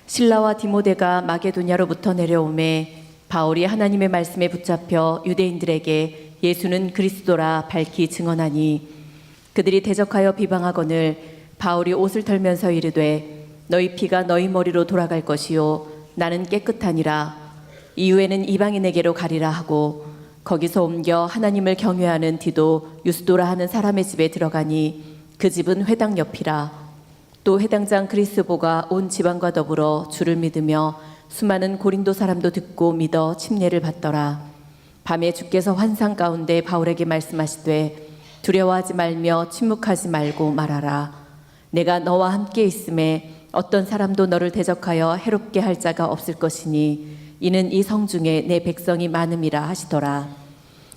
실라와 디모데가 마게도냐로부터 내려오매 바울이 하나님의 말씀에 붙잡혀 유대인들에게 예수는 그리스도라 밝히 증언하니, 그들이 대적하여 비방하거늘 바울이 옷을 털면서 이르되 너희 피가 너희 머리로 돌아갈 것이요 나는 깨끗하니라. 이후에는 이방인에게로 가리라 하고 거기서 옮겨 하나님을 경외하는 디도 유스도라 하는 사람의 집에 들어가니 그 집은 회당 옆이라. 또 회당장 그리스보가 온 지방과 더불어 주를 믿으며 수많은 고린도 사람도 듣고 믿어 침례를 받더라. 밤에 주께서 환상 가운데 바울에게 말씀하시되 두려워하지 말며 침묵하지 말고 말하라. 내가 너와 함께 있음에 어떤 사람도 너를 대적하여 해롭게 할 자가 없을 것이니 이는 이 성 중에 내 백성이 많음이라 하시더라.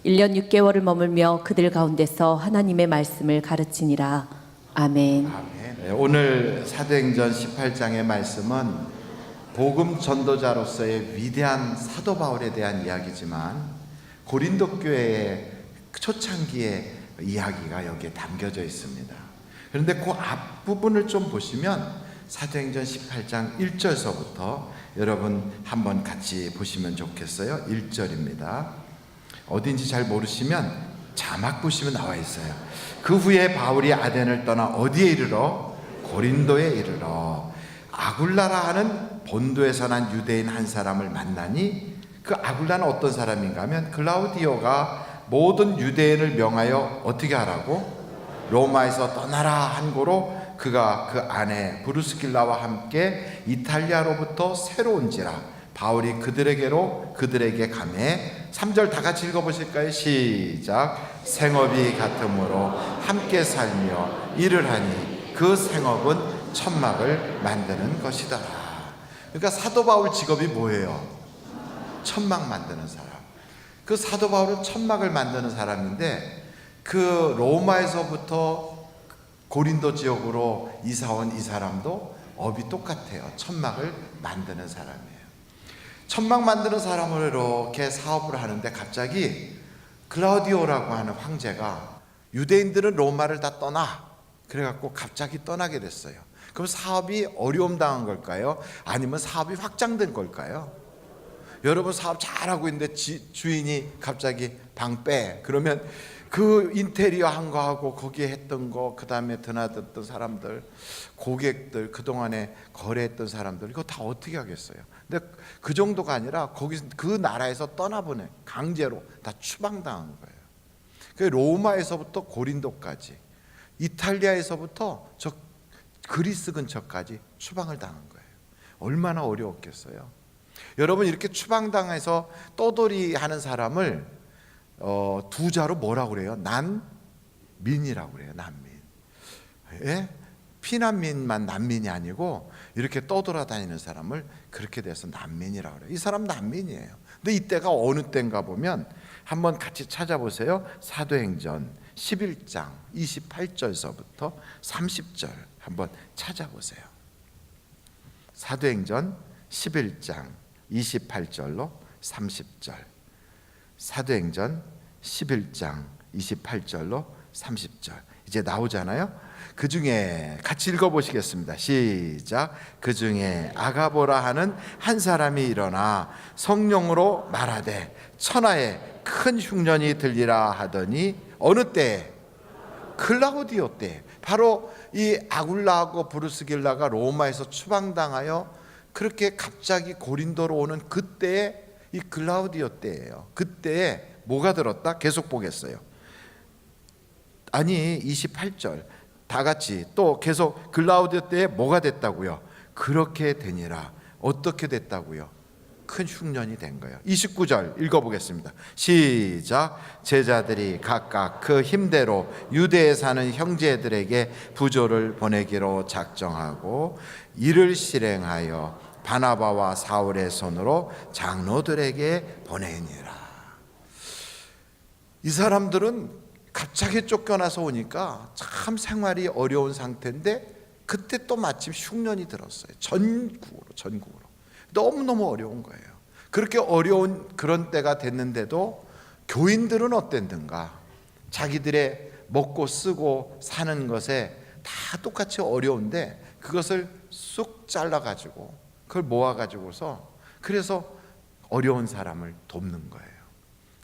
1년 6개월을 머물며 그들 가운데서 하나님의 말씀을 가르치니라. 아멘. 아멘. 오늘 사도행전 18장의 말씀은 복음 전도자로서의 위대한 사도 바울에 대한 이야기지만 고린도 교회의 초창기의 이야기가 여기에 담겨져 있습니다. 그런데 그 앞부분을 좀 보시면 사도행전 18장 1절서부터 여러분 한번 같이 보시면 좋겠어요. 1절입니다. 어딘지 잘 모르시면 자막 보시면 나와 있어요. 그 후에 바울이 아덴을 떠나 어디에 이르러? 고린도에 이르러 아굴라라 하는 본도에서 난 유대인 한 사람을 만나니, 그 아굴라는 어떤 사람인가 하면 클라우디오가 모든 유대인을 명하여 어떻게 하라고? 로마에서 떠나라 한 고로 그가 그 아내 브루스길라와 함께 이탈리아로부터 새로 온지라 바울이 그들에게 가매. 3절 다 같이 읽어보실까요? 시작. 생업이 같으므로 함께 살며 일을 하니 그 생업은 천막을 만드는 것이더라. 그러니까 사도 바울 직업이 뭐예요? 천막 만드는 사람. 그 사도 바울은 천막을 만드는 사람인데, 그 로마에서부터 고린도 지역으로 이사온 이 사람도 업이 똑같아요. 천막을 만드는 사람이에요. 천막 만드는 사람으로 이렇게 사업을 하는데 갑자기 클라우디오라고 하는 황제가 유대인들은 로마를 다 떠나, 그래갖고 갑자기 떠나게 됐어요. 그럼 사업이 어려움 당한 걸까요? 아니면 사업이 확장된 걸까요? 여러분 사업 잘하고 있는데 주인이 갑자기 방 빼. 그러면 그 인테리어 한 거하고 거기에 했던 거, 그 다음에 드나들던 사람들, 고객들, 그동안에 거래했던 사람들, 이거 다 어떻게 하겠어요? 근데 그 정도가 아니라 거기서 그 나라에서 떠나보내, 강제로 다 추방당한 거예요. 그 로마에서부터 고린도까지, 이탈리아에서부터 저 그리스 근처까지 추방을 당한 거예요. 얼마나 어려웠겠어요. 여러분, 이렇게 추방당해서 떠돌이 하는 사람을 두 자로 뭐라고 그래요? 난민이라고 그래요. 난민. 예? 피난민만 난민이 아니고 이렇게 떠돌아다니는 사람을 그렇게 돼서 난민이라고 그래요. 이 사람 난민이에요. 근데 이때가 어느 때인가 보면 한번 같이 찾아보세요. 사도행전 11장 28절서부터 30절 한번 찾아보세요. 사도행전 11장 28절로 30절. 사도행전 11장 28절로 30절. 이제 나오잖아요. 그 중에 같이 읽어보시겠습니다. 시작. 그 중에 아가보라 하는 한 사람이 일어나 성령으로 말하되 천하에 큰 흉년이 들리라 하더니 어느 때에? 클라우디오 때. 바로 이 아굴라하고 브루스길라가 로마에서 추방당하여 그렇게 갑자기 고린도로 오는 그때에 이 클라우디오 때예요. 그때에 뭐가 들었다? 계속 보겠어요. 아니 28절 다 같이 또 계속 클라우디오 때에 뭐가 됐다고요? 그렇게 되니라. 어떻게 됐다고요? 큰 흉년이 된 거예요. 29절 읽어보겠습니다. 시작. 제자들이 각각 그 힘대로 유대에 사는 형제들에게 부조를 보내기로 작정하고 이를 실행하여 바나바와 사울의 손으로 장로들에게 보내니라. 이 사람들은 갑자기 쫓겨나서 오니까 참 생활이 어려운 상태인데 그때 또 마침 흉년이 들었어요. 전국으로 너무너무 어려운 거예요. 그렇게 어려운 그런 때가 됐는데도 교인들은 어땠는가? 자기들의 먹고 쓰고 사는 것에 다 똑같이 어려운데 그것을 쑥 잘라가지고 그걸 모아가지고서 그래서 어려운 사람을 돕는 거예요.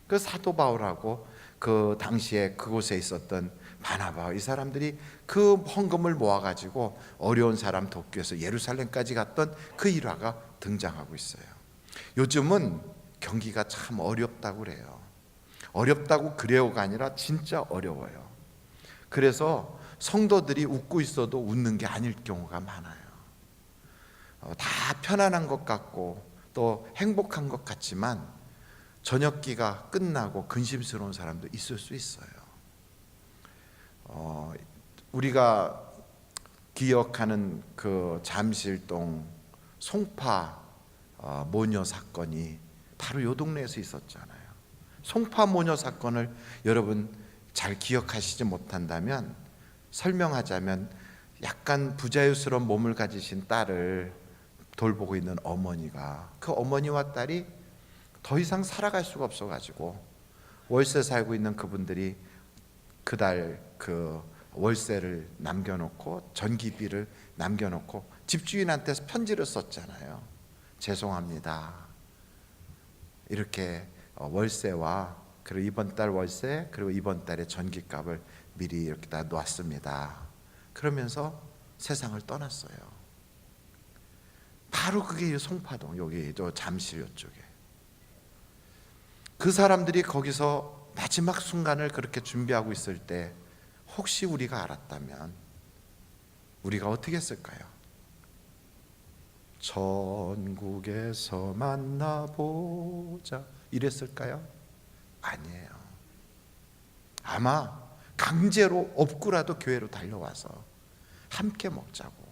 그 사도 바울하고 그 당시에 그곳에 있었던 바나바, 이 사람들이 그 헌금을 모아가지고 어려운 사람 돕기 위해서 예루살렘까지 갔던 그 일화가 등장하고 있어요. 요즘은 경기가 참 어렵다고 그래요. 어렵다고 그래요가 아니라 진짜 어려워요. 그래서 성도들이 웃고 있어도 웃는 게 아닐 경우가 많아요. 다 편안한 것 같고 또 행복한 것 같지만 저녁기가 끝나고 근심스러운 사람도 있을 수 있어요. 우리가 기억하는 그 잠실동 송파 모녀 사건이 바로 요 동네에서 있었잖아요. 송파 모녀 사건을 여러분 잘 기억하시지 못한다면 설명하자면, 약간 부자유스러운 몸을 가지신 딸을 돌보고 있는 어머니가, 그 어머니와 딸이 더 이상 살아갈 수가 없어가지고 월세 살고 있는 그분들이 그달 그 월세를 남겨놓고 전기비를 남겨놓고 집주인한테 편지를 썼잖아요. 죄송합니다, 이렇게 월세와 그리고 이번 달 월세 그리고 이번 달에 전기값을 미리 이렇게 다 놨습니다. 그러면서 세상을 떠났어요. 바로 그게 송파동, 여기 저 잠실 이쪽에. 그 사람들이 거기서 마지막 순간을 그렇게 준비하고 있을 때 혹시 우리가 알았다면 우리가 어떻게 했을까요? 전국에서 만나보자 이랬을까요? 아니에요. 아마 강제로 업고라도 교회로 달려와서 함께 먹자고,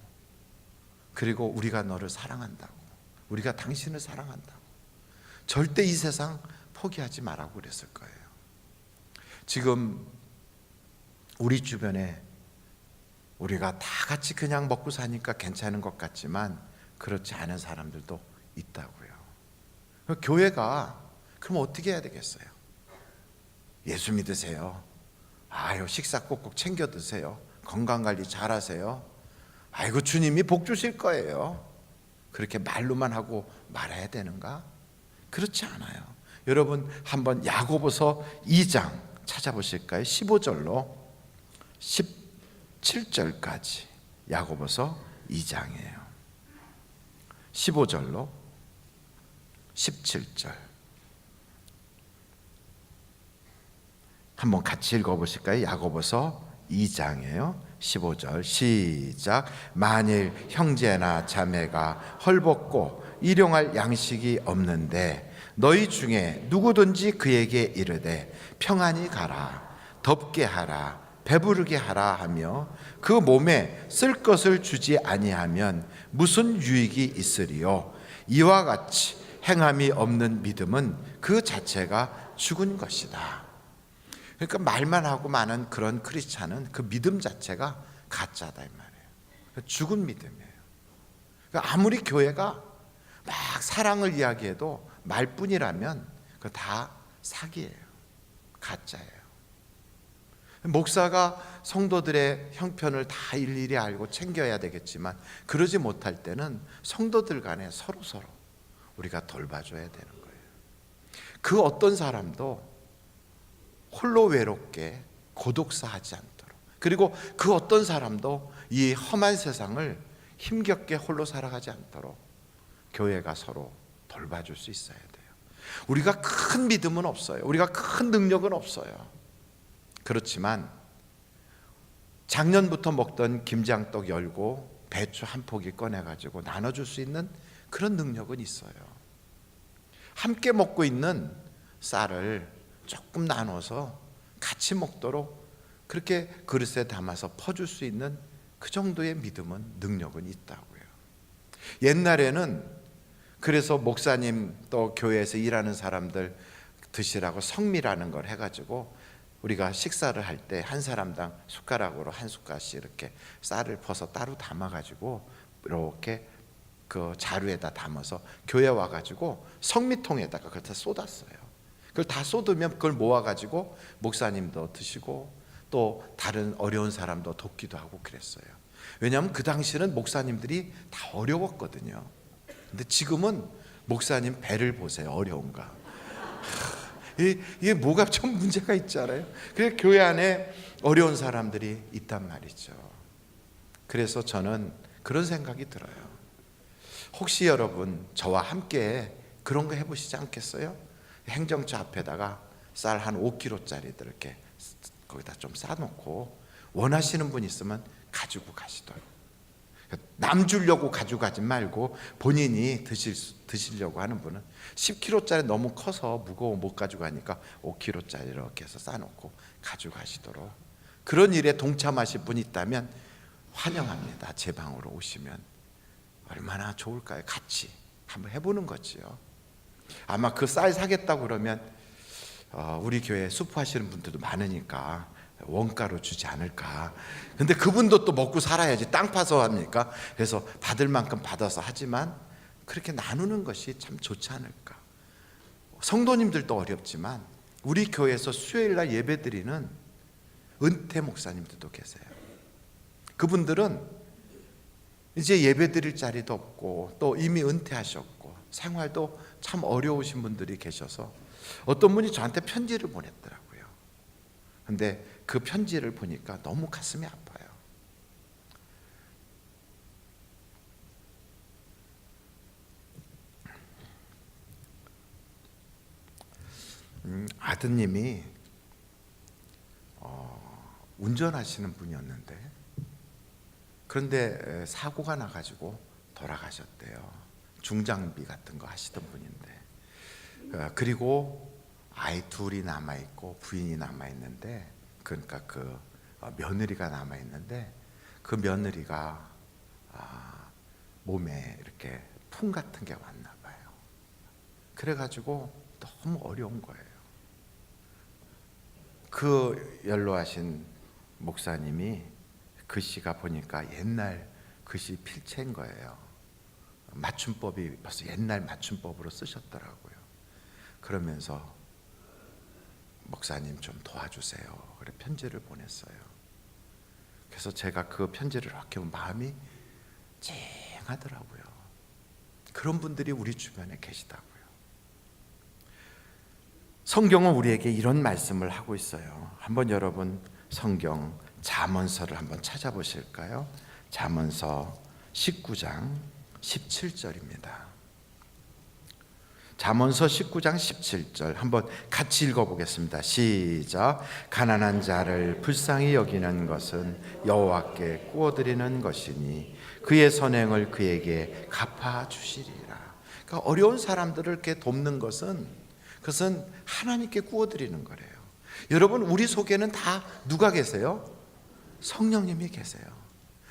그리고 우리가 너를 사랑한다고, 우리가 당신을 사랑한다고, 절대 이 세상 포기하지 말라고 그랬을 거예요. 지금 우리 주변에 우리가 다 같이 그냥 먹고 사니까 괜찮은 것 같지만 그렇지 않은 사람들도 있다고요. 교회가 그럼 어떻게 해야 되겠어요? 예수 믿으세요. 아유, 식사 꼭꼭 챙겨 드세요. 건강관리 잘하세요. 아이고, 주님이 복 주실 거예요. 그렇게 말로만 하고 말아야 되는가? 그렇지 않아요. 여러분 한번 야고보서 2장 찾아보실까요? 15절로 17절까지 야고보서 2장이에요. 15절로 17절 한번 같이 읽어보실까요? 야고보서 2장이에요. 15절 시작. 만일 형제나 자매가 헐벗고 일용할 양식이 없는데 너희 중에 누구든지 그에게 이르되 평안히 가라, 덥게 하라, 배부르게 하라 하며 그 몸에 쓸 것을 주지 아니하면 무슨 유익이 있으리요? 이와 같이 행함이 없는 믿음은 그 자체가 죽은 것이다. 그러니까 말만 하고 많은 그런 크리스찬은 그 믿음 자체가 가짜다 이 말이에요. 죽은 믿음이에요. 그러니까 아무리 교회가 막 사랑을 이야기해도 말뿐이라면 그거 다 사기예요. 가짜예요. 목사가 성도들의 형편을 다 일일이 알고 챙겨야 되겠지만 그러지 못할 때는 성도들 간에 서로 우리가 돌봐줘야 되는 거예요. 그 어떤 사람도 홀로 외롭게 고독사하지 않도록, 그리고 그 어떤 사람도 이 험한 세상을 힘겹게 홀로 살아가지 않도록 교회가 서로 돌봐줄 수 있어야 돼요. 우리가 큰 믿음은 없어요. 우리가 큰 능력은 없어요. 그렇지만 작년부터 먹던 김장떡 열고 배추 한 포기 꺼내가지고 나눠줄 수 있는 그런 능력은 있어요. 함께 먹고 있는 쌀을 조금 나눠서 같이 먹도록 그렇게 그릇에 담아서 퍼줄 수 있는 그 정도의 믿음은, 능력은 있다고요. 옛날에는 그래서 목사님 또 교회에서 일하는 사람들 드시라고 성미라는 걸 해가지고 우리가 식사를 할 때 한 사람당 숟가락으로 한 숟갈씩 이렇게 쌀을 퍼서 따로 담아가지고 이렇게 그 자루에다 담아서 교회 와가지고 성미통에다가 그걸 다 쏟았어요. 그걸 다 쏟으면 그걸 모아가지고 목사님도 드시고 또 다른 어려운 사람도 돕기도 하고 그랬어요. 왜냐하면 그 당시는 목사님들이 다 어려웠거든요. 근데 지금은 목사님 배를 보세요. 어려운가. 이게 뭐가 좀 문제가 있잖아요. 그래서 교회 안에 어려운 사람들이 있단 말이죠. 그래서 저는 그런 생각이 들어요. 혹시 여러분 저와 함께 그런 거 해보시지 않겠어요? 행정처 앞에다가 쌀 한 5kg짜리들 이렇게 거기다 좀 싸놓고 원하시는 분 있으면 가지고 가시도록. 남 주려고 가져가지 말고 본인이 드시려고 하는 분은 10kg짜리 너무 커서 무거워 못 가져가니까 5kg짜리 이렇게 해서 싸놓고 가져가시도록. 그런 일에 동참하실 분이 있다면 환영합니다. 제 방으로 오시면 얼마나 좋을까요? 같이 한번 해보는 거지요. 아마 그 쌀 사겠다고 그러면 우리 교회 수포하시는 분들도 많으니까 원가로 주지 않을까. 근데 그분도 또 먹고 살아야지 땅 파서 합니까? 그래서 받을 만큼 받아서 하지만 그렇게 나누는 것이 참 좋지 않을까. 성도님들도 어렵지만 우리 교회에서 수요일날 예배드리는 은퇴 목사님들도 계세요. 그분들은 이제 예배드릴 자리도 없고 또 이미 은퇴하셨고 생활도 참 어려우신 분들이 계셔서 어떤 분이 저한테 편지를 보냈더라고요. 근데 그 편지를 보니까 너무 가슴이 아파요. 아드님이 운전하시는 분이었는데 그런데 사고가 나가지고 돌아가셨대요. 중장비 같은 거 하시던 분인데 그리고 아이 둘이 남아있고 부인이 남아있는데 그러니까 그 며느리가 남아있는데 그 며느리가 몸에 이렇게 풍 같은 게 왔나 봐요. 그래가지고 너무 어려운 거예요. 그 연로하신 목사님이 글씨가 보니까 옛날 글씨 필체인 거예요. 맞춤법이 벌써 옛날 맞춤법으로 쓰셨더라고요. 그러면서 목사님 좀 도와주세요. 그래 편지를 보냈어요. 그래서 제가 그 편지를 이렇게 보면 마음이 찡하더라고요. 그런 분들이 우리 주변에 계시다고요. 성경은 우리에게 이런 말씀을 하고 있어요. 한번 여러분 성경 잠언서를 한번 찾아보실까요? 잠언서 19장 17절입니다. 잠언서 19장 17절 한번 같이 읽어보겠습니다. 시작. 가난한 자를 불쌍히 여기는 것은 여호와께 구워드리는 것이니 그의 선행을 그에게 갚아주시리라. 그러니까 어려운 사람들을 이렇게 돕는 것은 그것은 하나님께 구워드리는 거래요. 여러분 우리 속에는 다 누가 계세요? 성령님이 계세요.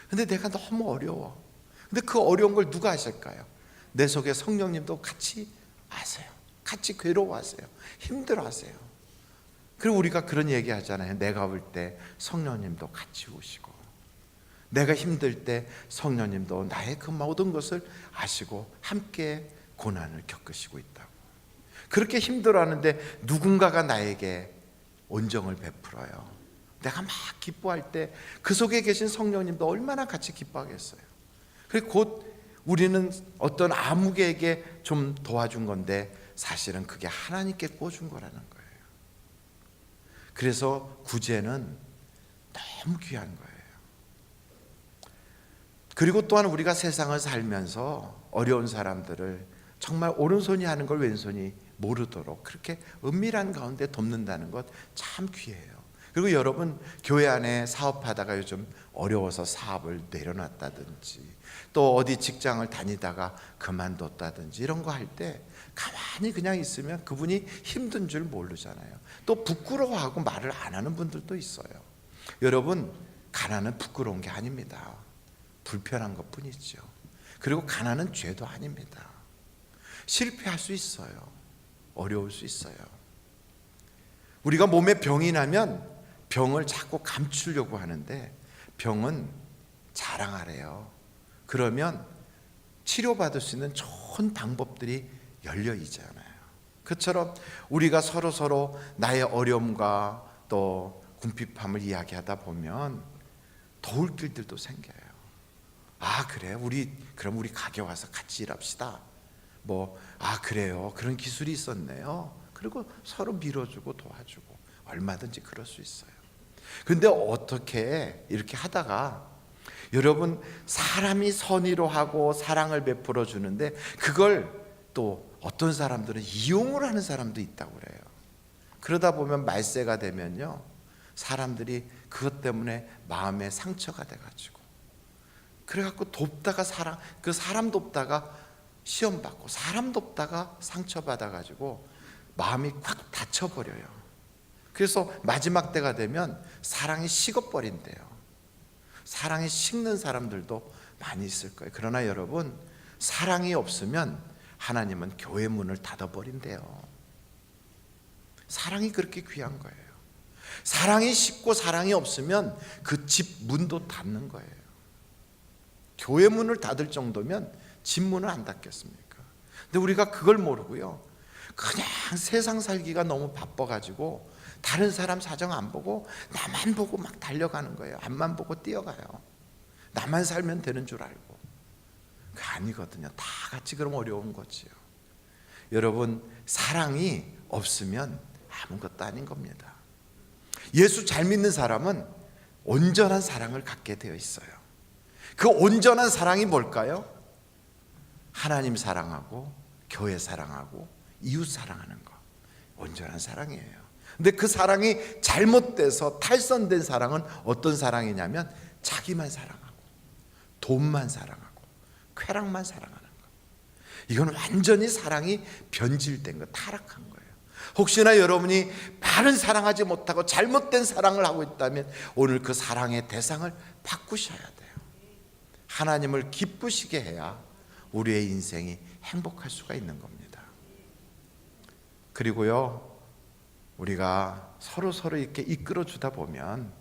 근데 내가 너무 어려워. 근데 그 어려운 걸 누가 하실까요? 내 속에 성령님도 같이 아세요. 같이 괴로워하세요. 힘들어하세요. 그리고 우리가 그런 얘기 하잖아요. 내가 올 때 성령님도 같이 오시고 내가 힘들 때 성령님도 나의 그 모든 것을 아시고 함께 고난을 겪으시고 있다고. 그렇게 힘들어하는데 누군가가 나에게 온정을 베풀어요. 내가 막 기뻐할 때 그 속에 계신 성령님도 얼마나 같이 기뻐하겠어요. 그리고 곧 우리는 어떤 아무개에게 좀 도와준 건데 사실은 그게 하나님께 꿔준 거라는 거예요. 그래서 구제는 너무 귀한 거예요. 그리고 또한 우리가 세상을 살면서 어려운 사람들을 정말 오른손이 하는 걸 왼손이 모르도록 그렇게 은밀한 가운데 돕는다는 것 참 귀해요. 그리고 여러분 교회 안에 사업하다가 요즘 어려워서 사업을 내려놨다든지 또 어디 직장을 다니다가 그만뒀다든지 이런 거 할 때 가만히 그냥 있으면 그분이 힘든 줄 모르잖아요. 또 부끄러워하고 말을 안 하는 분들도 있어요. 여러분 가난은 부끄러운 게 아닙니다. 불편한 것 뿐이죠. 그리고 가난은 죄도 아닙니다. 실패할 수 있어요. 어려울 수 있어요. 우리가 몸에 병이 나면 병을 자꾸 감추려고 하는데 병은 자랑하래요. 그러면 치료받을 수 있는 좋은 방법들이 열려 있잖아요. 그처럼 우리가 서로 나의 어려움과 또 궁핍함을 이야기하다 보면 도울 길들도 생겨요. 아 그래 그럼 우리 가게 와서 같이 일합시다. 그래요, 그런 기술이 있었네요. 그리고 서로 밀어주고 도와주고 얼마든지 그럴 수 있어요. 근데 어떻게 이렇게 하다가 여러분, 사람이 선의로 하고 사랑을 베풀어 주는데 그걸 또 어떤 사람들은 이용을 하는 사람도 있다고 그래요. 그러다 보면 말세가 되면요, 사람들이 그것 때문에 마음에 상처가 돼가지고, 그래갖고 돕다가 사람 돕다가 시험 받고, 사람 돕다가 상처 받아가지고 마음이 꽉 닫혀버려요. 그래서 마지막 때가 되면 사랑이 식어버린대요. 사랑이 식는 사람들도 많이 있을 거예요. 그러나 여러분, 사랑이 없으면 하나님은 교회 문을 닫아버린대요. 사랑이 그렇게 귀한 거예요. 사랑이 식고 사랑이 없으면 그 집 문도 닫는 거예요. 교회 문을 닫을 정도면 집 문을 안 닫겠습니까? 근데 우리가 그걸 모르고요, 그냥 세상 살기가 너무 바빠가지고 다른 사람 사정 안 보고 나만 보고 막 달려가는 거예요. 앞만 보고 뛰어가요. 나만 살면 되는 줄 알고. 그게 아니거든요. 다 같이 그럼 어려운 거지요. 여러분, 사랑이 없으면 아무것도 아닌 겁니다. 예수 잘 믿는 사람은 온전한 사랑을 갖게 되어 있어요. 그 온전한 사랑이 뭘까요? 하나님 사랑하고 교회 사랑하고 이웃 사랑하는 거, 온전한 사랑이에요. 근데 그 사랑이 잘못돼서 탈선된 사랑은 어떤 사랑이냐면 자기만 사랑하고 돈만 사랑하고 쾌락만 사랑하는 거. 이건 완전히 사랑이 변질된 거, 타락한 거예요. 혹시나 여러분이 바른 사랑하지 못하고 잘못된 사랑을 하고 있다면 오늘 그 사랑의 대상을 바꾸셔야 돼요. 하나님을 기쁘시게 해야 우리의 인생이 행복할 수가 있는 겁니다. 그리고요, 우리가 서로 이렇게 이끌어 주다 보면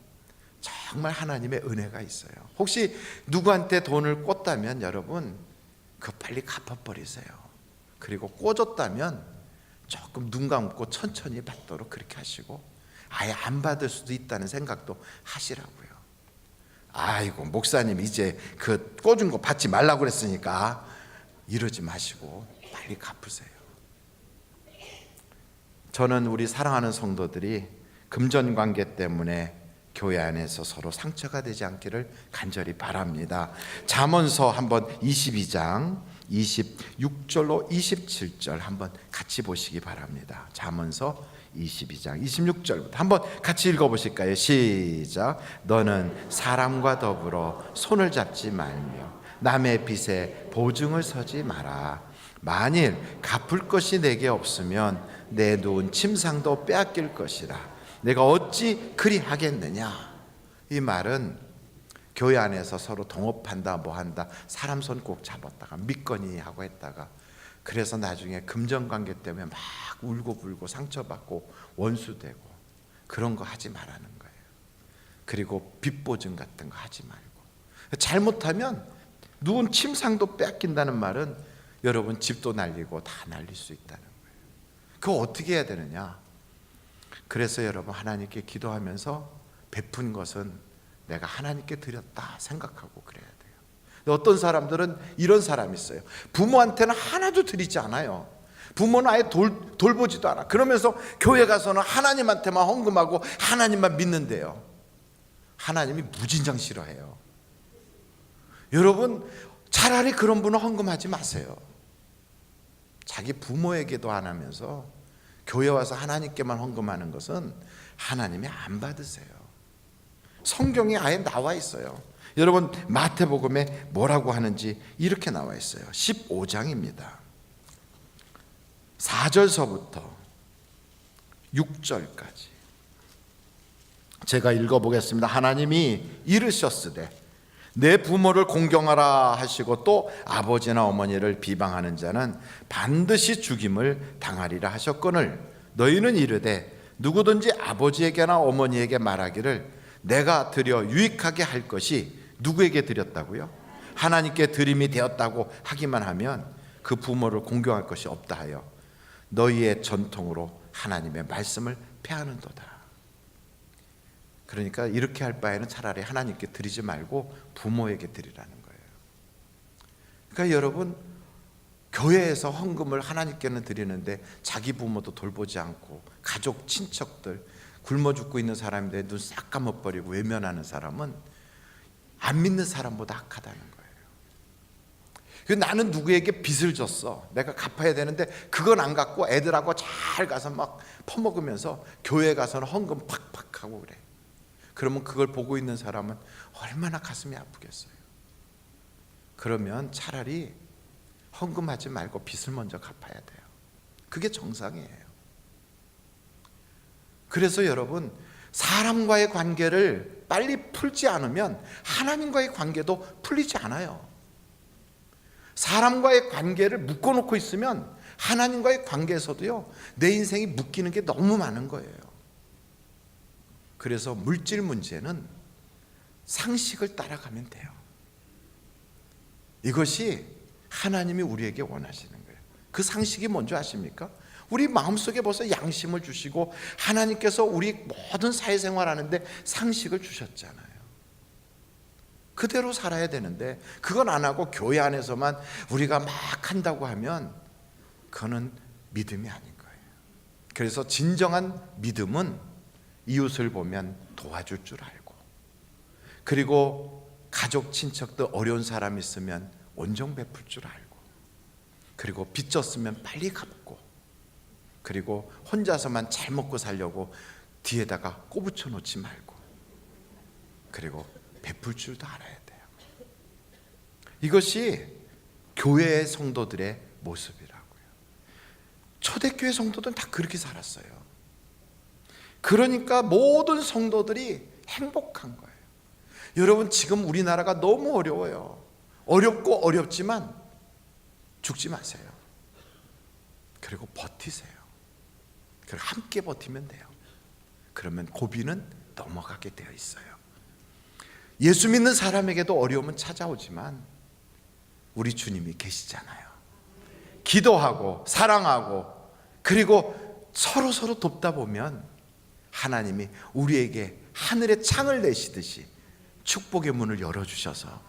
정말 하나님의 은혜가 있어요. 혹시 누구한테 돈을 꽂다면 여러분, 그거 빨리 갚아버리세요. 그리고 꽂았다면 조금 눈 감고 천천히 받도록 그렇게 하시고, 아예 안 받을 수도 있다는 생각도 하시라고요. 아이고, 목사님 이제 그 꽂은 거 받지 말라고 그랬으니까 이러지 마시고 빨리 갚으세요. 저는 우리 사랑하는 성도들이 금전관계 때문에 교회 안에서 서로 상처가 되지 않기를 간절히 바랍니다. 잠언서 한번 22장 26절로 27절 한번 같이 보시기 바랍니다. 잠언서 22장 26절부터 한번 같이 읽어보실까요? 시작. 너는 사람과 더불어 손을 잡지 말며 남의 빚에 보증을 서지 마라. 만일 갚을 것이 내게 없으면 내 누운 침상도 빼앗길 것이라. 내가 어찌 그리 하겠느냐. 이 말은 교회 안에서 서로 동업한다 뭐한다, 사람 손 꼭 잡았다가 믿거니 하고 했다가 그래서 나중에 금전관계 때문에 막 울고불고 상처받고 원수되고 그런 거 하지 말라는 거예요. 그리고 빚보증 같은 거 하지 말고, 잘못하면 누군 침상도 뺏긴다는 말은 여러분 집도 날리고 다 날릴 수 있다는 거예요. 그거 어떻게 해야 되느냐. 그래서 여러분, 하나님께 기도하면서 베푼 것은 내가 하나님께 드렸다 생각하고 그래야 돼요. 어떤 사람들은 이런 사람이 있어요. 부모한테는 하나도 드리지 않아요. 부모는 아예 돌보지도 않아. 그러면서 교회 가서는 하나님한테만 헌금하고 하나님만 믿는데요. 하나님이 무진장 싫어해요. 여러분, 차라리 그런 분은 헌금하지 마세요. 자기 부모에게도 안 하면서 교회 와서 하나님께만 헌금하는 것은 하나님이 안 받으세요. 성경에 아예 나와 있어요. 여러분, 마태복음에 뭐라고 하는지 이렇게 나와 있어요. 15장입니다. 4절서부터 6절까지 제가 읽어보겠습니다. 하나님이 이르셨으되 내 부모를 공경하라 하시고 또 아버지나 어머니를 비방하는 자는 반드시 죽임을 당하리라 하셨거늘 너희는 이르되 누구든지 아버지에게나 어머니에게 말하기를 내가 드려 유익하게 할 것이 누구에게 드렸다고요? 하나님께 드림이 되었다고 하기만 하면 그 부모를 공경할 것이 없다 하여 너희의 전통으로 하나님의 말씀을 폐하는도다. 그러니까 이렇게 할 바에는 차라리 하나님께 드리지 말고 부모에게 드리라는 거예요. 그러니까 여러분, 교회에서 헌금을 하나님께는 드리는데 자기 부모도 돌보지 않고 가족, 친척들, 굶어 죽고 있는 사람인데 눈 싹 감아버리고 외면하는 사람은 안 믿는 사람보다 악하다는 거예요. 나는 누구에게 빚을 졌어, 내가 갚아야 되는데 그건 안 갚고 애들하고 잘 가서 막 퍼먹으면서 교회 가서는 헌금 팍팍 하고 그래. 그러면 그걸 보고 있는 사람은 얼마나 가슴이 아프겠어요. 그러면 차라리 헌금하지 말고 빚을 먼저 갚아야 돼요. 그게 정상이에요. 그래서 여러분, 사람과의 관계를 빨리 풀지 않으면 하나님과의 관계도 풀리지 않아요. 사람과의 관계를 묶어놓고 있으면 하나님과의 관계에서도요, 내 인생이 묶이는 게 너무 많은 거예요. 그래서 물질 문제는 상식을 따라가면 돼요. 이것이 하나님이 우리에게 원하시는 거예요. 그 상식이 뭔지 아십니까? 우리 마음속에 벌써 양심을 주시고 하나님께서 우리 모든 사회생활 하는데 상식을 주셨잖아요. 그대로 살아야 되는데 그건 안 하고 교회 안에서만 우리가 막 한다고 하면 그거는 믿음이 아닌 거예요. 그래서 진정한 믿음은 이웃을 보면 도와줄 줄 알고, 그리고 가족, 친척도 어려운 사람 있으면 온정 베풀 줄 알고, 그리고 빚졌으면 빨리 갚고, 그리고 혼자서만 잘 먹고 살려고 뒤에다가 꼬부쳐 놓지 말고, 그리고 베풀 줄도 알아야 돼요. 이것이 교회의 성도들의 모습이라고요. 초대교회 성도들은 다 그렇게 살았어요. 그러니까 모든 성도들이 행복한 거예요. 여러분, 지금 우리나라가 너무 어려워요. 어렵고 어렵지만 죽지 마세요. 그리고 버티세요. 그리고 함께 버티면 돼요. 그러면 고비는 넘어가게 되어 있어요. 예수 믿는 사람에게도 어려움은 찾아오지만 우리 주님이 계시잖아요. 기도하고 사랑하고 그리고 서로 돕다 보면 하나님이 우리에게 하늘의 창을 내시듯이 축복의 문을 열어주셔서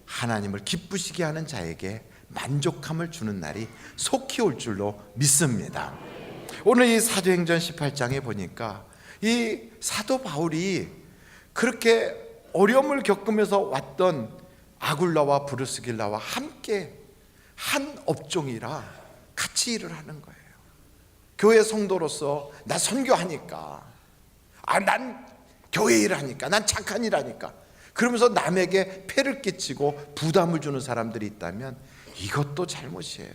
하나님을 기쁘시게 하는 자에게 만족함을 주는 날이 속히 올 줄로 믿습니다. 오늘 이 사도행전 18장에 보니까 이 사도 바울이 그렇게 어려움을 겪으면서 왔던 아굴라와 브리스길라와 함께 한 업종이라 같이 일을 하는 거예요. 교회 성도로서 나 선교하니까, 난 교회 일하니까, 난 착한 일하니까, 그러면서 남에게 폐를 끼치고 부담을 주는 사람들이 있다면 이것도 잘못이에요.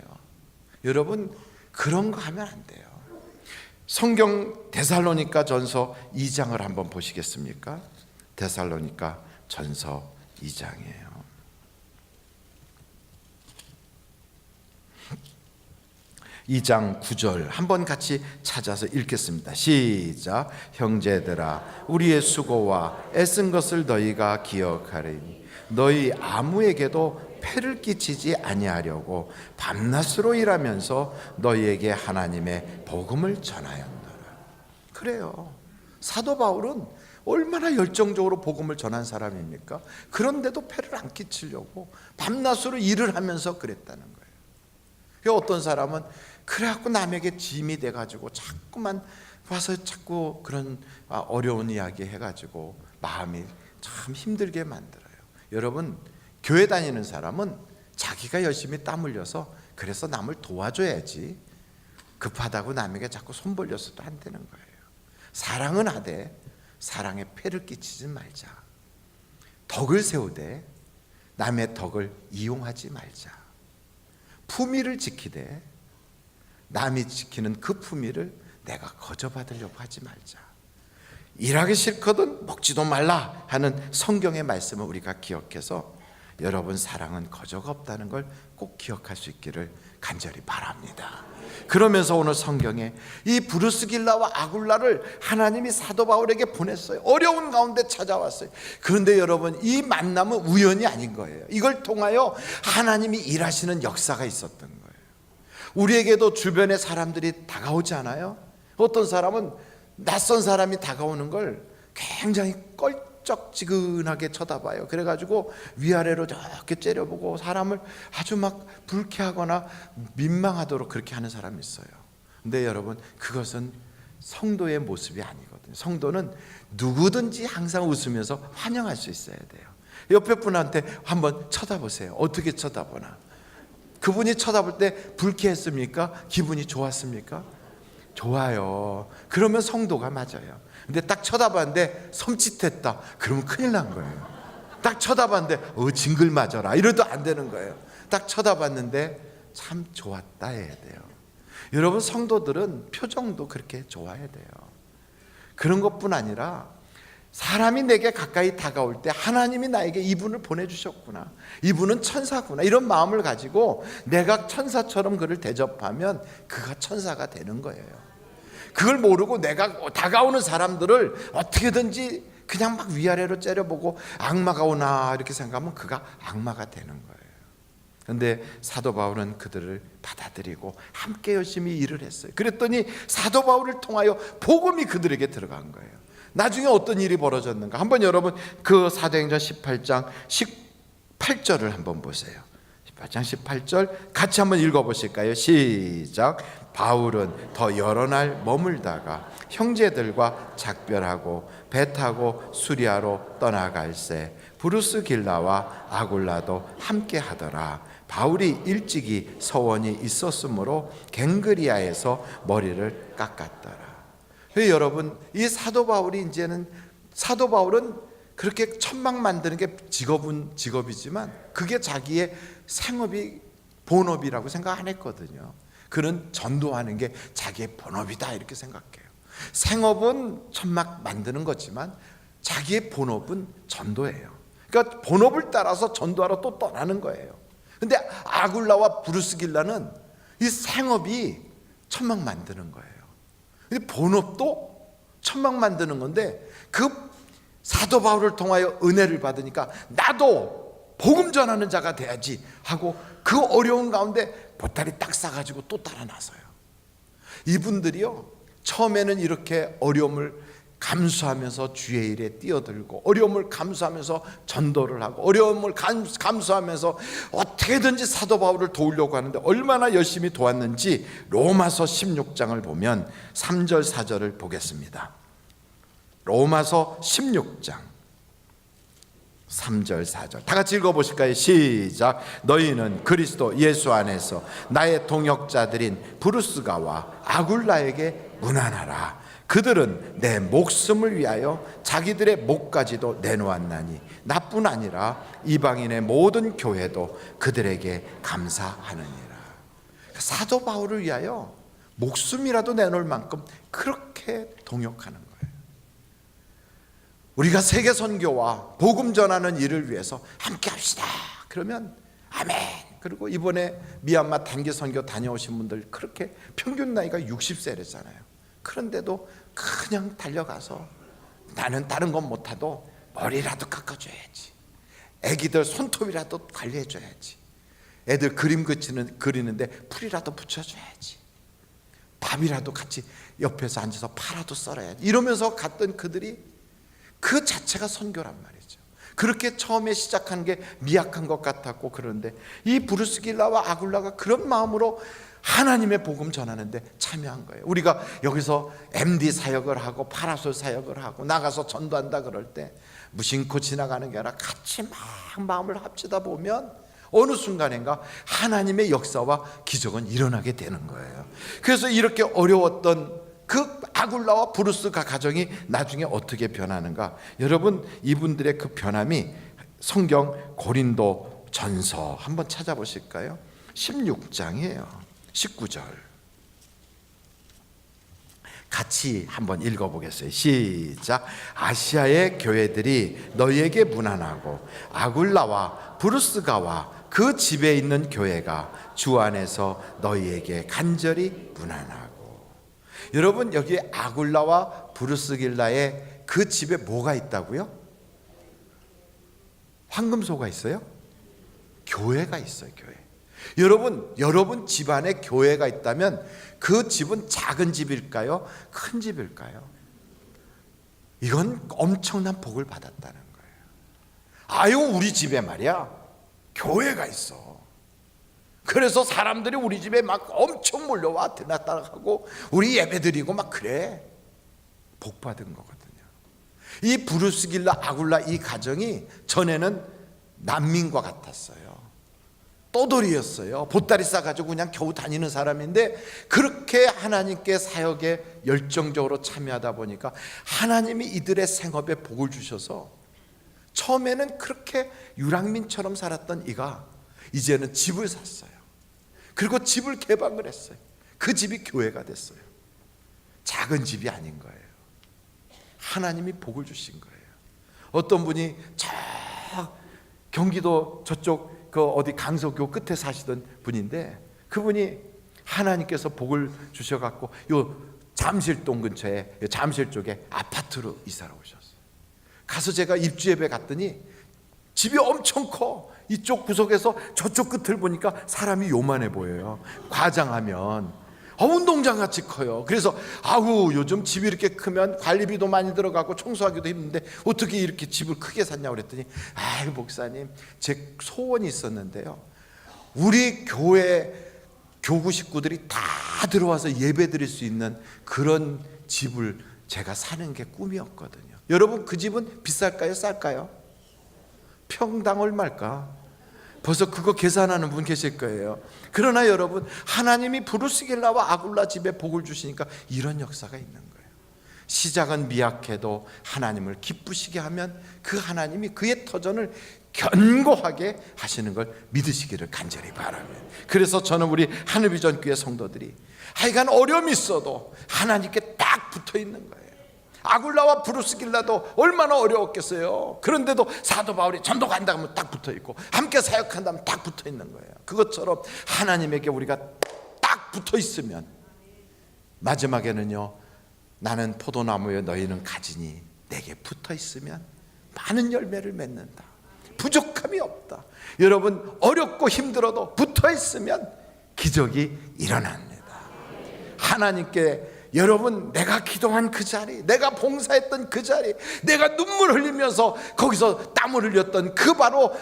여러분, 그런 거 하면 안 돼요. 성경 데살로니가 전서 2장을 한번 보시겠습니까? 데살로니가 전서 2장이에요. 2장 9절 한번 같이 찾아서 읽겠습니다. 시작. 형제들아, 우리의 수고와 애쓴 것을 너희가 기억하리니 너희 아무에게도 폐를 끼치지 아니하려고 밤낮으로 일하면서 너희에게 하나님의 복음을 전하였노라. 그래요. 사도 바울은 얼마나 열정적으로 복음을 전한 사람입니까? 그런데도 폐를 안 끼치려고 밤낮으로 일을 하면서 그랬다는 거예요. 어떤 사람은 그래갖고 남에게 짐이 돼가지고 자꾸만 와서 자꾸 그런 어려운 이야기 해가지고 마음이 참 힘들게 만들어요. 여러분, 교회 다니는 사람은 자기가 열심히 땀 흘려서 그래서 남을 도와줘야지 급하다고 남에게 자꾸 손 벌려서도 안 되는 거예요. 사랑은 하되 사랑에 폐를 끼치지 말자. 덕을 세우되 남의 덕을 이용하지 말자. 품위를 지키되 남이 지키는 그 품위를 내가 거저받으려고 하지 말자. 일하기 싫거든 먹지도 말라 하는 성경의 말씀을 우리가 기억해서 여러분, 사랑은 거저가 없다는 걸 꼭 기억할 수 있기를 간절히 바랍니다. 그러면서 오늘 성경에 이 브루스길라와 아굴라를 하나님이 사도 바울에게 보냈어요. 어려운 가운데 찾아왔어요. 그런데 여러분, 이 만남은 우연이 아닌 거예요. 이걸 통하여 하나님이 일하시는 역사가 있었던 거예요. 우리에게도 주변에 사람들이 다가오지 않아요? 어떤 사람은 낯선 사람이 다가오는 걸 굉장히 쩍쩍지근하게 쳐다봐요. 그래가지고 위아래로 저렇게 째려보고 사람을 아주 막 불쾌하거나 민망하도록 그렇게 하는 사람이 있어요. 근데 여러분, 그것은 성도의 모습이 아니거든요. 성도는 누구든지 항상 웃으면서 환영할 수 있어야 돼요. 옆에 분한테 한번 쳐다보세요. 어떻게 쳐다보나? 그분이 쳐다볼 때 불쾌했습니까? 기분이 좋았습니까? 좋아요. 그러면 성도가 맞아요. 근데 딱 쳐다봤는데 섬찟했다. 그러면 큰일 난 거예요. 딱 쳐다봤는데 징글 맞아라. 이래도 안 되는 거예요. 딱 쳐다봤는데 참 좋았다 해야 돼요. 여러분, 성도들은 표정도 그렇게 좋아야 돼요. 그런 것뿐 아니라 사람이 내게 가까이 다가올 때 하나님이 나에게 이분을 보내주셨구나, 이분은 천사구나, 이런 마음을 가지고 내가 천사처럼 그를 대접하면 그가 천사가 되는 거예요. 그걸 모르고 내가 다가오는 사람들을 어떻게든지 그냥 막 위아래로 째려보고 악마가 오나 이렇게 생각하면 그가 악마가 되는 거예요. 그런데 사도 바울은 그들을 받아들이고 함께 열심히 일을 했어요. 그랬더니 사도 바울을 통하여 복음이 그들에게 들어간 거예요. 나중에 어떤 일이 벌어졌는가? 한번 여러분 그 사도행전 18장 18절을 한번 보세요. 18장 18절 같이 한번 읽어보실까요? 시작. 바울은 더 여러 날 머물다가 형제들과 작별하고 배 타고 수리아로 떠나갈새 브루스길라와 아굴라도 함께 하더라. 바울이 일찍이 서원이 있었으므로 갱그리아에서 머리를 깎았더라. 여러분, 이 사도 바울이 사도 바울은 그렇게 천막 만드는 게 직업이지만 그게 자기의 생업이 본업이라고 생각 안 했거든요. 그는 전도하는 게 자기의 본업이다 이렇게 생각해요. 생업은 천막 만드는 거지만 자기의 본업은 전도예요. 그러니까 본업을 따라서 전도하러 또 떠나는 거예요. 근데 아굴라와 브루스길라는 이 생업이 천막 만드는 거예요. 본업도 천막 만드는 건데 그 사도 바울을 통하여 은혜를 받으니까 나도 복음 전하는 자가 돼야지 하고 그 어려운 가운데 보따리 딱 싸가지고 또 따라 나서요. 이분들이요, 처음에는 이렇게 어려움을 감수하면서 주의 일에 뛰어들고 어려움을 감수하면서 전도를 하고 어려움을 감수하면서 어떻게든지 사도 바울을 도우려고 하는데 얼마나 열심히 도왔는지 로마서 16장을 보면 3절 4절을 보겠습니다. 로마서 16장 3절 4절 다 같이 읽어보실까요? 시작. 너희는 그리스도 예수 안에서 나의 동역자들인 브루스가와 아굴라에게 문안하라. 그들은 내 목숨을 위하여 자기들의 목까지도 내놓았나니 나뿐 아니라 이방인의 모든 교회도 그들에게 감사하느니라. 사도 바울을 위하여 목숨이라도 내놓을 만큼 그렇게 동역하는 거예요. 우리가 세계 선교와 복음 전하는 일을 위해서 함께 합시다. 그러면 아멘. 그리고 이번에 미얀마 단기 선교 다녀오신 분들 그렇게 평균 나이가 60세래잖아요. 그런데도 그냥 달려가서 나는 다른 건 못해도 머리라도 깎아줘야지, 애기들 손톱이라도 관리해줘야지, 애들 그림 그리는데 풀이라도 붙여줘야지, 밥이라도 같이 옆에서 앉아서 파라도 썰어야지, 이러면서 갔던 그들이 그 자체가 선교란 말이죠. 그렇게 처음에 시작한 게 미약한 것 같았고, 그런데 이 브루스길라와 아굴라가 그런 마음으로 하나님의 복음 전하는데 참여한 거예요. 우리가 여기서 MD 사역을 하고 파라솔 사역을 하고 나가서 전도한다 그럴 때 무심코 지나가는 게 아니라 같이 막 마음을 합치다 보면 어느 순간인가 하나님의 역사와 기적은 일어나게 되는 거예요. 그래서 이렇게 어려웠던 그 아굴라와 브루스가 가정이 나중에 어떻게 변하는가? 여러분, 이분들의 그 변함이 성경 고린도 전서 한번 찾아보실까요? 16장이에요. 19절 같이 한번 읽어보겠어요. 시작. 아시아의 교회들이 너희에게 문안하고 아굴라와 브루스가와 그 집에 있는 교회가 주 안에서 너희에게 간절히 문안하고. 여러분, 여기 아굴라와 브루스길라의 그 집에 뭐가 있다고요? 황금소가 있어요? 교회가 있어요. 교회. 여러분 집안에 교회가 있다면 그 집은 작은 집일까요? 큰 집일까요? 이건 엄청난 복을 받았다는 거예요. 아유, 우리 집에 말이야 교회가 있어. 그래서 사람들이 우리 집에 막 엄청 몰려와 들락달락하고 우리 예배드리고 막 그래. 복 받은 거거든요. 이 브루스길라 아굴라 이 가정이 전에는 난민과 같았어요. 떠돌이였어요. 보따리 싸가지고 그냥 겨우 다니는 사람인데 그렇게 하나님께 사역에 열정적으로 참여하다 보니까 하나님이 이들의 생업에 복을 주셔서 처음에는 그렇게 유랑민처럼 살았던 이가 이제는 집을 샀어요. 그리고 집을 개방을 했어요. 그 집이 교회가 됐어요. 작은 집이 아닌 거예요. 하나님이 복을 주신 거예요. 어떤 분이 저 경기도 저쪽 그 어디 강서교 끝에 사시던 분인데 그분이 하나님께서 복을 주셔갖고 요 잠실동 근처에 잠실 쪽에 아파트로 이사를 오셨어요. 가서 제가 입주 예배 갔더니 집이 엄청 커. 이쪽 구석에서 저쪽 끝을 보니까 사람이 요만해 보여요. 과장하면 운동장 같이 커요. 그래서 아우 요즘 집이 이렇게 크면 관리비도 많이 들어가고 청소하기도 힘든데 어떻게 이렇게 집을 크게 샀냐고 그랬더니 아이 목사님, 제 소원이 있었는데요, 우리 교회 교구 식구들이 다 들어와서 예배 드릴 수 있는 그런 집을 제가 사는 게 꿈이었거든요. 여러분, 그 집은 비쌀까요, 쌀까요? 평당 얼마일까? 벌써 그거 계산하는 분 계실 거예요. 그러나 여러분, 하나님이 브루스길라와 아굴라 집에 복을 주시니까 이런 역사가 있는 거예요. 시작은 미약해도 하나님을 기쁘시게 하면 그 하나님이 그의 터전을 견고하게 하시는 걸 믿으시기를 간절히 바라며, 그래서 저는 우리 하늘비전 교회 성도들이 하여간 어려움이 있어도 하나님께 딱 붙어 있는 거예요. 아굴라와 브루스길라도 얼마나 어려웠겠어요. 그런데도 사도 바울이 전도 간다 하면 딱 붙어 있고 함께 사역한다면 딱 붙어 있는 거예요. 그것처럼 하나님에게 우리가 딱 붙어 있으면 마지막에는요, 나는 포도나무에 너희는 가지니 내게 붙어 있으면 많은 열매를 맺는다. 부족함이 없다. 여러분, 어렵고 힘들어도 붙어 있으면 기적이 일어납니다. 하나님께 여러분, 내가 기도한 그 자리, 내가 봉사했던 그 자리, 내가 눈물 흘리면서 거기서 땀을 흘렸던 그 바로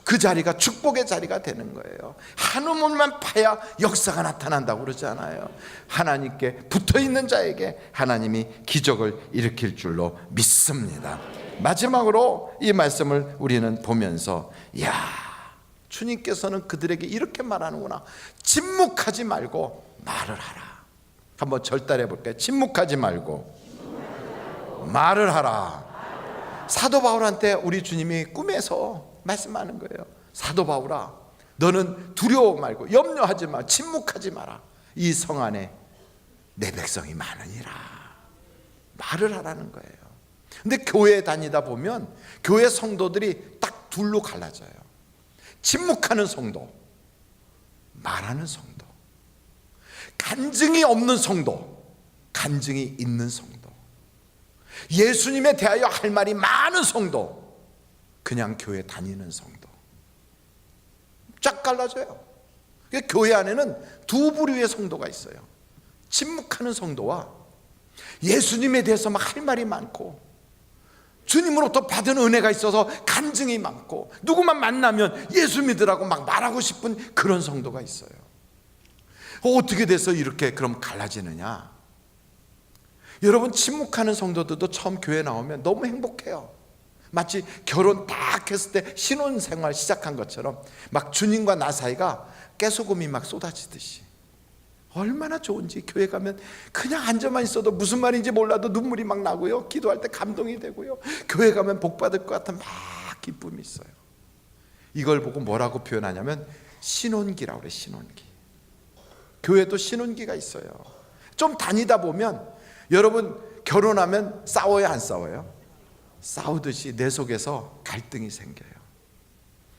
그 자리가 축복의 자리가 되는 거예요. 한 우물만 파야 역사가 나타난다고 그러잖아요. 하나님께 붙어있는 자에게 하나님이 기적을 일으킬 줄로 믿습니다. 마지막으로 이 말씀을 우리는 보면서, 이야, 주님께서는 그들에게 이렇게 말하는구나. 침묵하지 말고 말을 하라. 한번 절달해 볼까요? 침묵하지 말고 말을 하라. 사도 바울한테 우리 주님이 꿈에서 말씀하는 거예요. 사도 바울아, 너는 두려워 말고 염려하지 마. 침묵하지 마라. 이 성 안에 내 백성이 많으니라. 말을 하라는 거예요. 근데 교회에 다니다 보면 교회 성도들이 딱 둘로 갈라져요. 침묵하는 성도, 말하는 성도. 간증이 없는 성도, 간증이 있는 성도. 예수님에 대하여 할 말이 많은 성도, 그냥 교회 다니는 성도. 쫙 갈라져요. 교회 안에는 두 부류의 성도가 있어요. 침묵하는 성도와 예수님에 대해서 막 할 말이 많고 주님으로부터 받은 은혜가 있어서 간증이 많고 누구만 만나면 예수 믿으라고 막 말하고 싶은 그런 성도가 있어요. 어떻게 돼서 이렇게 그럼 갈라지느냐? 여러분, 침묵하는 성도들도 처음 교회 나오면 너무 행복해요. 마치 결혼 딱 했을 때 신혼생활 시작한 것처럼 막 주님과 나 사이가 깨소금이 막 쏟아지듯이 얼마나 좋은지, 교회 가면 그냥 앉아만 있어도 무슨 말인지 몰라도 눈물이 막 나고요, 기도할 때 감동이 되고요, 교회 가면 복 받을 것 같은 막 기쁨이 있어요. 이걸 보고 뭐라고 표현하냐면 신혼기라고 그래요. 신혼기. 교회도 신혼기가 있어요. 좀 다니다 보면 여러분, 결혼하면 싸워요, 안 싸워요? 싸우듯이 내 속에서 갈등이 생겨요.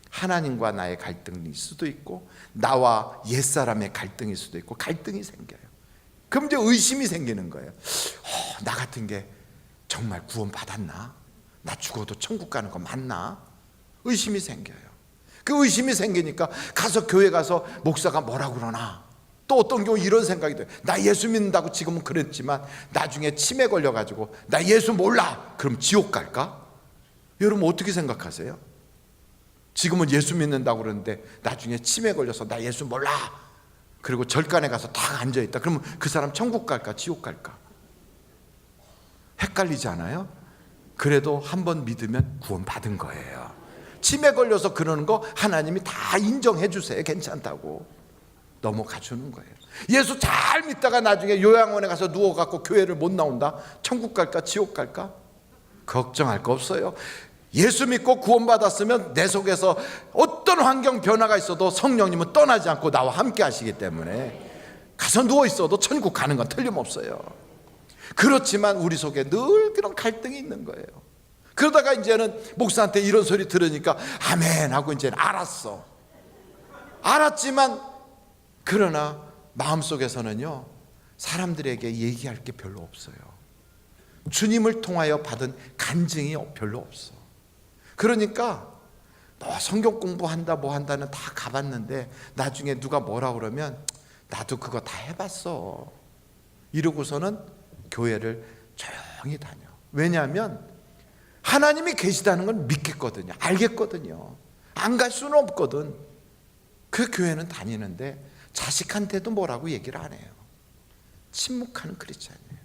하나님과 나의 갈등일 수도 있고 나와 옛사람의 갈등일 수도 있고 갈등이 생겨요. 그럼 이제 의심이 생기는 거예요. 나 같은 게 정말 구원 받았나? 나 죽어도 천국 가는 거 맞나? 의심이 생겨요. 그 의심이 생기니까 가서 교회 가서 목사가 뭐라 그러나 또 어떤 경우 이런 생각이 돼요. 나 예수 믿는다고 지금은 그랬지만 나중에 치매 걸려가지고 나 예수 몰라, 그럼 지옥 갈까? 여러분 어떻게 생각하세요? 지금은 예수 믿는다고 그러는데 나중에 치매 걸려서 나 예수 몰라, 그리고 절간에 가서 딱 앉아있다. 그러면 그 사람 천국 갈까 지옥 갈까? 헷갈리지 않아요? 그래도 한번 믿으면 구원 받은 거예요. 치매 걸려서 그러는 거 하나님이 다 인정해 주세요. 괜찮다고 넘어가 주는 거예요. 예수 잘 믿다가 나중에 요양원에 가서 누워갖고 교회를 못 나온다? 천국 갈까 지옥 갈까? 걱정할 거 없어요. 예수 믿고 구원받았으면 내 속에서 어떤 환경 변화가 있어도 성령님은 떠나지 않고 나와 함께 하시기 때문에 가서 누워있어도 천국 가는 건 틀림없어요. 그렇지만 우리 속에 늘 그런 갈등이 있는 거예요. 그러다가 이제는 목사한테 이런 소리 들으니까 아멘 하고 이제는 알았지만 그러나 마음속에서는요, 사람들에게 얘기할 게 별로 없어요. 주님을 통하여 받은 간증이 별로 없어. 그러니까 너 성경 공부한다 뭐 한다는 다 가봤는데 나중에 누가 뭐라 그러면 나도 그거 다 해봤어 이러고서는 교회를 조용히 다녀. 왜냐하면 하나님이 계시다는 건 믿겠거든요. 알겠거든요. 안 갈 수는 없거든. 그 교회는 다니는데 자식한테도 뭐라고 얘기를 안 해요. 침묵하는 크리스찬이에요.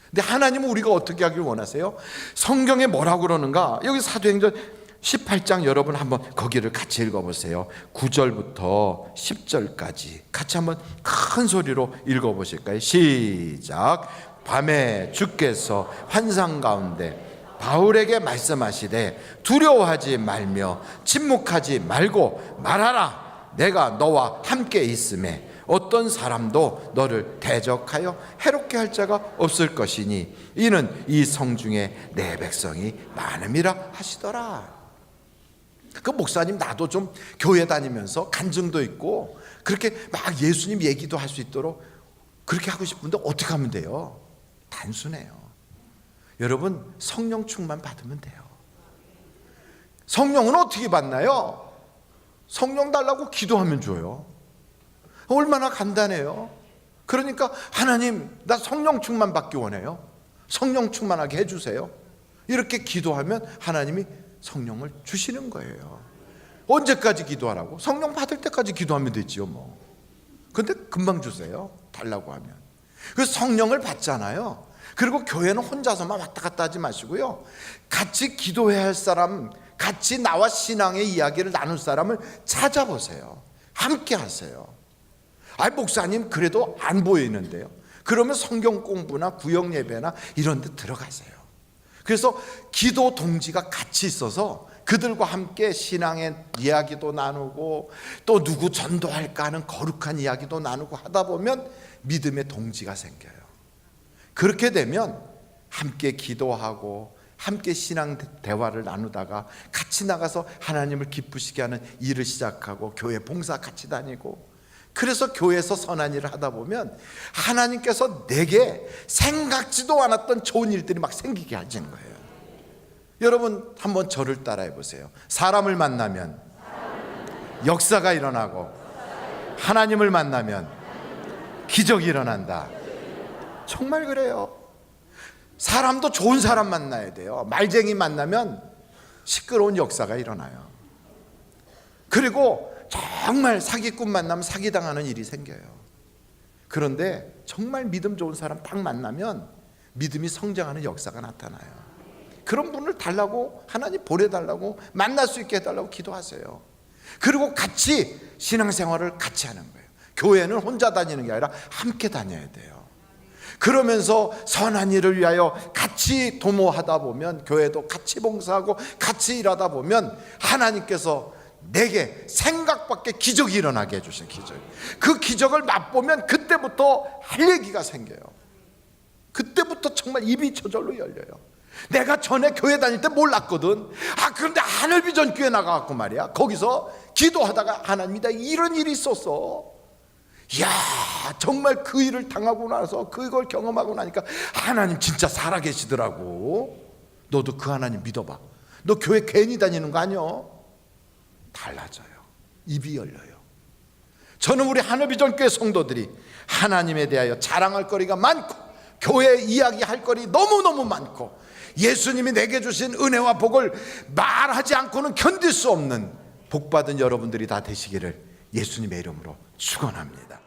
근데 하나님은 우리가 어떻게 하길 원하세요? 성경에 뭐라고 그러는가? 여기 사도행전 18장 여러분 한번 거기를 같이 읽어보세요. 9절부터 10절까지 같이 한번 큰 소리로 읽어보실까요? 시작. 밤에 주께서 환상 가운데 바울에게 말씀하시되 두려워하지 말며 침묵하지 말고 말하라. 내가 너와 함께 있음에 어떤 사람도 너를 대적하여 해롭게 할 자가 없을 것이니 이는 이 성중에 내 백성이 많음이라 하시더라. 그 목사님 나도 좀 교회 다니면서 간증도 있고 그렇게 막 예수님 얘기도 할 수 있도록 그렇게 하고 싶은데 어떻게 하면 돼요? 단순해요. 여러분 성령 충만 받으면 돼요. 성령은 어떻게 받나요? 성령 달라고 기도하면 줘요. 얼마나 간단해요. 그러니까 하나님 나 성령 충만 받기 원해요. 성령 충만하게 해주세요. 이렇게 기도하면 하나님이 성령을 주시는 거예요. 언제까지 기도하라고? 성령 받을 때까지 기도하면 되지요 뭐. 근데 금방 주세요, 달라고 하면. 그 성령을 받잖아요. 그리고 교회는 혼자서만 왔다 갔다 하지 마시고요, 같이 기도해야 할 사람, 같이 나와 신앙의 이야기를 나눌 사람을 찾아보세요. 함께 하세요. 목사님 그래도 안 보이는데요. 그러면 성경 공부나 구역 예배나 이런 데 들어가세요. 그래서 기도 동지가 같이 있어서 그들과 함께 신앙의 이야기도 나누고 또 누구 전도할까 하는 거룩한 이야기도 나누고 하다 보면 믿음의 동지가 생겨요. 그렇게 되면 함께 기도하고 함께 신앙 대화를 나누다가 같이 나가서 하나님을 기쁘시게 하는 일을 시작하고 교회 봉사 같이 다니고, 그래서 교회에서 선한 일을 하다 보면 하나님께서 내게 생각지도 않았던 좋은 일들이 막 생기게 하시는 거예요. 여러분 한번 저를 따라해 보세요. 사람을 만나면 역사가 일어나고 하나님을 만나면 기적이 일어난다. 정말 그래요. 사람도 좋은 사람 만나야 돼요. 말쟁이 만나면 시끄러운 역사가 일어나요. 그리고 정말 사기꾼 만나면 사기당하는 일이 생겨요. 그런데 정말 믿음 좋은 사람 딱 만나면 믿음이 성장하는 역사가 나타나요. 그런 분을 달라고, 하나님 보내달라고, 만날 수 있게 해달라고 기도하세요. 그리고 같이 신앙생활을 같이 하는 거예요. 교회는 혼자 다니는 게 아니라 함께 다녀야 돼요. 그러면서 선한 일을 위하여 같이 도모하다 보면, 교회도 같이 봉사하고 같이 일하다 보면 하나님께서 내게 생각 밖의 기적이 일어나게 해주신 기적, 그 기적을 맛보면 그때부터 할 얘기가 생겨요. 그때부터 정말 입이 저절로 열려요. 내가 전에 교회 다닐 때 몰랐거든. 그런데 하늘비전 교회 나가갖고 말이야, 거기서 기도하다가 하나님이 다 이런 일이 있었어. 이야, 정말 그 일을 당하고 나서 그걸 경험하고 나니까 하나님 진짜 살아계시더라고. 너도 그 하나님 믿어봐. 너 교회 괜히 다니는 거 아니야? 달라져요. 입이 열려요. 저는 우리 하늘비전교회 성도들이 하나님에 대하여 자랑할 거리가 많고 교회 이야기할 거리 너무너무 많고 예수님이 내게 주신 은혜와 복을 말하지 않고는 견딜 수 없는 복받은 여러분들이 다 되시기를 예수님의 이름으로 축원합니다.